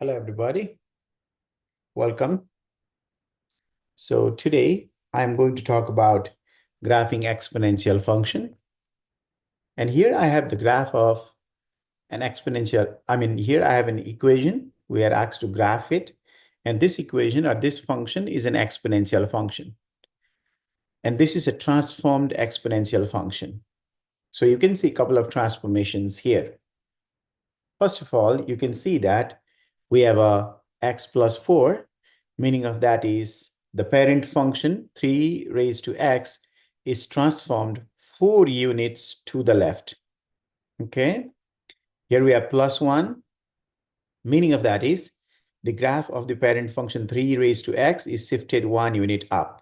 Hello, everybody. Welcome. So today I'm going to talk about graphing exponential function. And here I have the graph of an exponential. Here I have an equation. We are asked to graph it. And this equation or this function is an exponential function. And this is a transformed exponential function. So you can see a couple of transformations here. First of all, you can see that we have a x plus 4. Meaning of that is the parent function 3 raised to x is transformed 4 units to the left. Okay. Here we have plus 1. Meaning of that is the graph of the parent function 3 raised to x is shifted 1 unit up.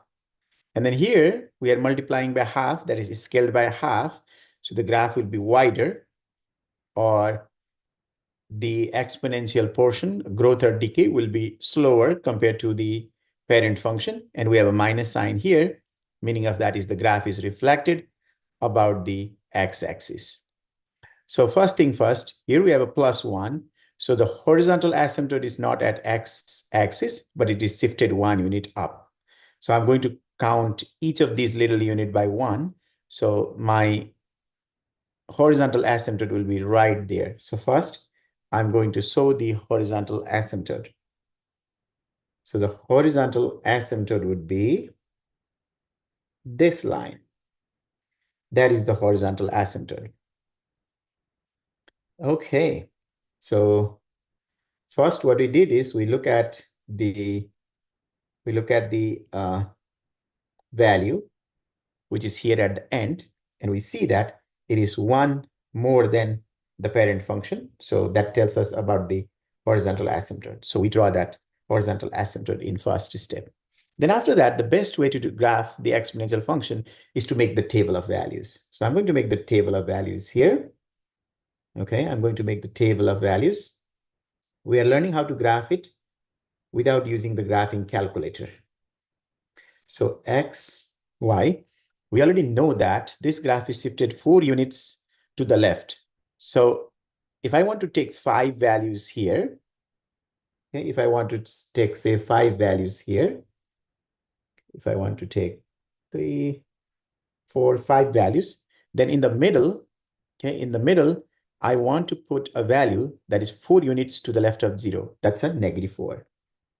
And then here we are multiplying by half, that is scaled by half. So the graph will be wider, or the exponential portion, growth or decay, will be slower compared to the parent function. And we have a minus sign here, meaning of that is the graph is reflected about the x-axis. So first thing first, here we have a plus 1. So the horizontal asymptote is not at x-axis, but it is shifted 1 unit up. So I'm going to count each of these little unit by 1. So my horizontal asymptote will be right there. So first, I'm going to show the horizontal asymptote. So the horizontal asymptote would be this line. That is the horizontal asymptote. Okay. So first what we did is we look at the value, which is here at the end, and we see that it is 1 more than the parent function. So that tells us about the horizontal asymptote. So we draw that horizontal asymptote in first step. Then after that, the best way to graph the exponential function is to make the table of values. So I'm going to make the table of values here. Okay, I'm going to make the table of values. We are learning how to graph it without using the graphing calculator. So x, y, we already know that this graph is shifted 4 units to the left. So if I want to take 5 values here, okay, if I want to take, say, 5 values here, if I want to take 3, 4, 5 values, then in the middle, I want to put a value that is 4 units to the left of 0. That's a -4.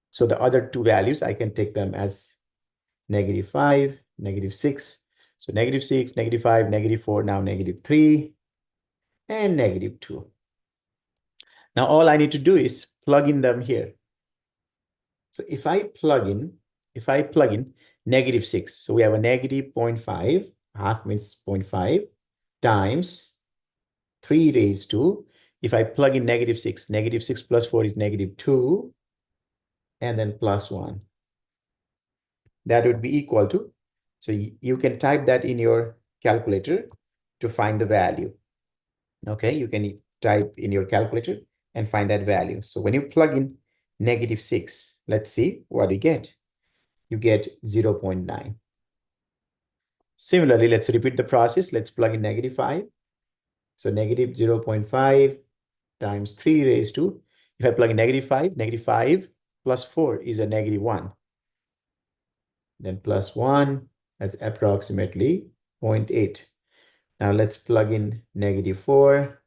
So the other 2 values, I can take them as -5, -6. So -6, -5, -4, now -3, and -2. Now all I need to do is plug in them here. So if I plug in -6, so we have a -0.5, half means 0.5, times 3 raised to, if I plug in -6, -6 plus 4 is -2, and then plus 1. That would be equal to, so you can type that in your calculator to find the value. Okay, you can type in your calculator and find that value. So when you plug in -6, let's see what you get. You get 0.9. Similarly, let's repeat the process. Let's plug in -5. So -0.5 times 3 raised to, if I plug in -5 plus 4 is a -1. Then plus 1, that's approximately 0.8. Now let's plug in -4.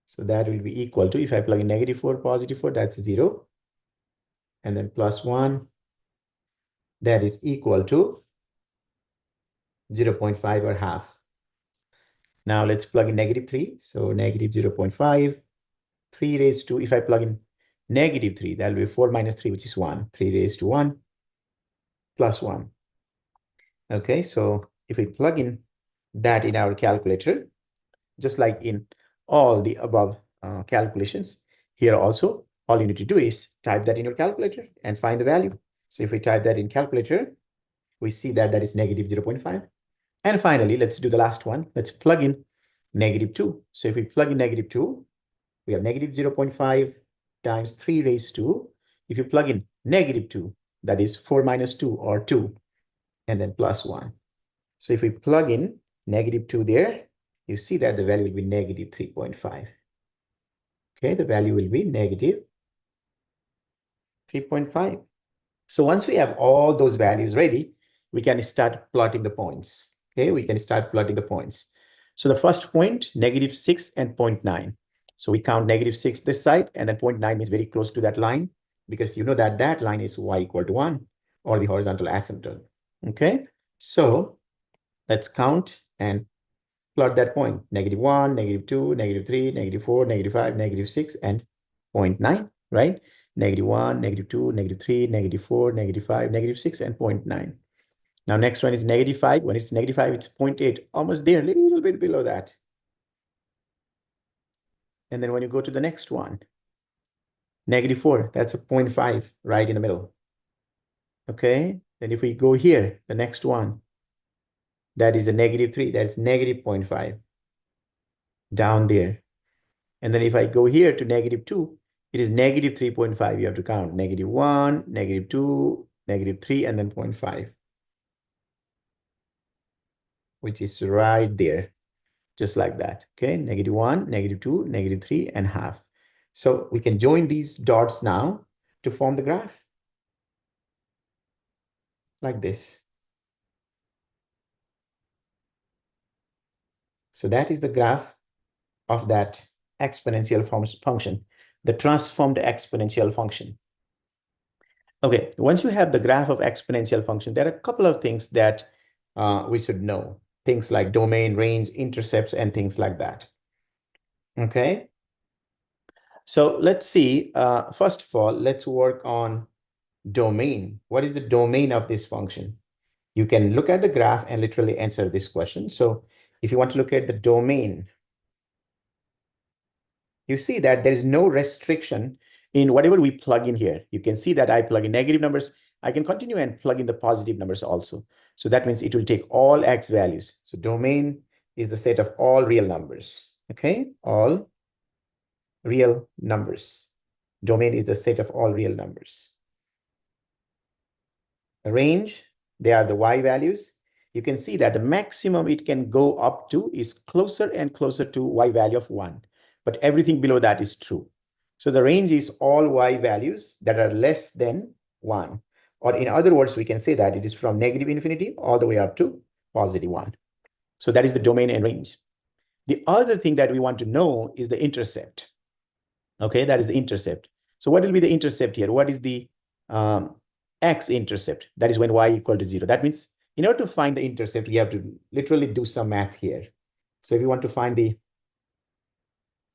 So that will be equal to, if I plug in -4, +4, that's 0. And then plus 1, that is equal to 0.5 or half. Now let's plug in -3. So -0.5, 3 raised to, if I plug in -3, that will be 4 minus 3, which is 1. 3 raised to 1 plus 1. Okay, so if we plug in that in our calculator, just like in all the above calculations, here also, all you need to do is type that in your calculator and find the value. So if we type that in calculator, we see that that is -0.5. And finally, let's do the last one. Let's plug in -2. So if we plug in -2, we have -0.5 times 3 raised to, if you plug in -2, that is 4 minus 2 or 2, and then plus 1. So if we plug in -2 there, you see that the value will be -3.5. Okay, the value will be 3.5. So once we have all those values ready, we can start plotting the points. Okay, we can start plotting the points. So the first point, -6 and 0.9. So we count -6 this side, and then 0.9 is very close to that line, because you know that that line is y equal to 1, or the horizontal asymptote. Okay, so let's count and plot that point. -1, -2, -3, -4, -5, -6, and 0.9, right? -1, -2, -3, -4, -5, -6, and 0.9. Now, next one is -5. When it's -5, it's 0.8, almost there, a little bit below that. And then when you go to the next one, -4, that's a 0.5 right in the middle. Okay, then if we go here, the next one, that is a -3, that's -0.5 down there. And then if I go here to -2, it is -3.5. You have to count -1, -2, -3, and then 0.5, which is right there, just like that. Okay, -1, -2, -3, and half. So we can join these dots now to form the graph like this. So that is the graph of that exponential function, the transformed exponential function. Okay, once you have the graph of exponential function, there are a couple of things that we should know. Things like domain, range, intercepts, and things like that. Okay, so let's see. First of all, let's work on domain. What is the domain of this function? You can look at the graph and literally answer this question. So if you want to look at the domain, you see that there is no restriction in whatever we plug in here. You can see that I plug in negative numbers. I can continue and plug in the positive numbers also. So that means it will take all x values. So domain is the set of all real numbers. Okay, all real numbers. Domain is the set of all real numbers. The range, they are the y values. You can see that the maximum it can go up to is closer and closer to y value of 1. But everything below that is true. So the range is all y values that are less than 1. Or in other words, we can say that it is from -infinity all the way up to +1. So that is the domain and range. The other thing that we want to know is the intercept. Okay, that is the intercept. So what will be the intercept here? What is the x-intercept? That is when y equal to 0. That means in order to find the intercept, we have to literally do some math here. So if you want to find the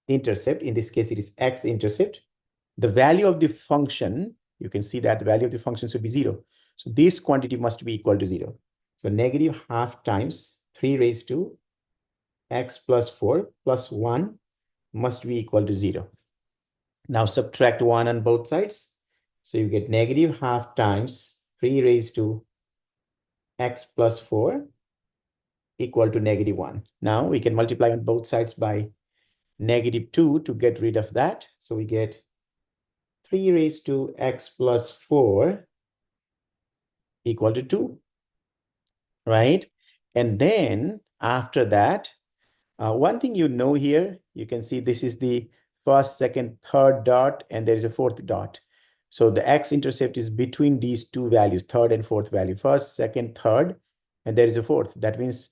intercept, in this case, it is x-intercept. The value of the function, you can see that the value of the function should be 0. So this quantity must be equal to 0. So -½ times 3 raised to x plus 4 plus 1 must be equal to 0. Now subtract 1 on both sides. So you get -½ times 3 raised to x plus 4 equal to -1. Now we can multiply on both sides by -2 to get rid of that. So we get 3 raised to x plus 4 equal to 2, right? And then after that, one thing you know here, you can see this is the first, second, third dot, and there is a fourth dot. So the x-intercept is between these two values, third and fourth value, first, second, third, and there is a fourth. That means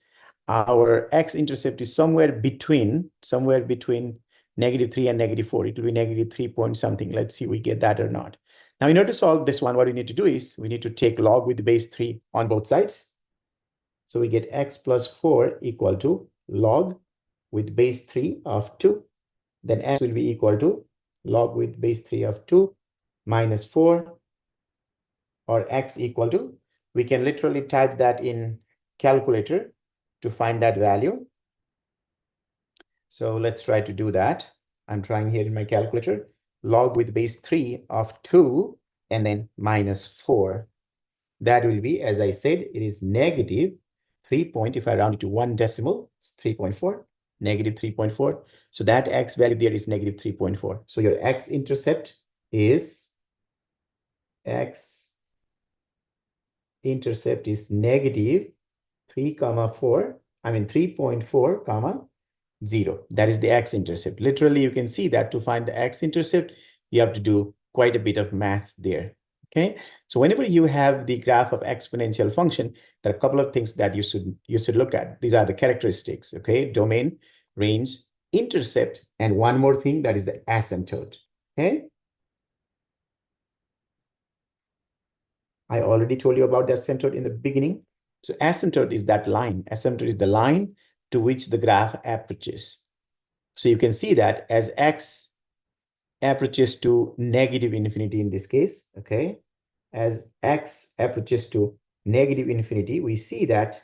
our x-intercept is somewhere between -3 and -4. It will be -3 point something. Let's see if we get that or not. Now, in order to solve this one, what we need to do is we need to take log with the base 3 on both sides. So we get x plus 4 equal to log with base 3 of 2. Then x will be equal to log with base 3 of 2 minus 4, or x equal to, we can literally type that in calculator to find that value. So let's try to do that. I'm trying here in my calculator, log with base 3 of 2 and then minus 4. That will be, as I said, it is -3 if I round it to 1 decimal, it's 3.4, -3.4. So that x value there is -3.4. So your x-intercept is -3, 4, 3.4, 0. That is the x-intercept. Literally, you can see that to find the x-intercept, you have to do quite a bit of math there. Okay, so whenever you have the graph of exponential function, there are a couple of things that you should look at. These are the characteristics. Okay, domain, range, intercept, and one more thing, that is the asymptote. Okay, I already told you about the asymptote in the beginning. So asymptote is that line. Asymptote is the line to which the graph approaches. So you can see that as x approaches to negative infinity in this case, okay? As x approaches to negative infinity, we see that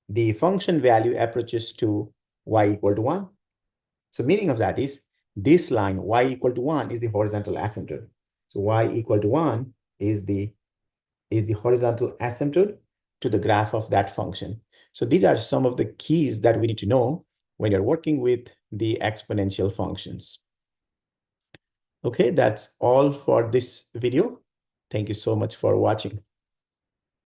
the function value approaches to y equal to 1. So meaning of that is this line y equal to 1 is the horizontal asymptote. So y equal to 1 is the horizontal asymptote to the graph of that function. So these are some of the keys that we need to know when you're working with the exponential functions. Okay, that's all for this video. Thank you so much for watching.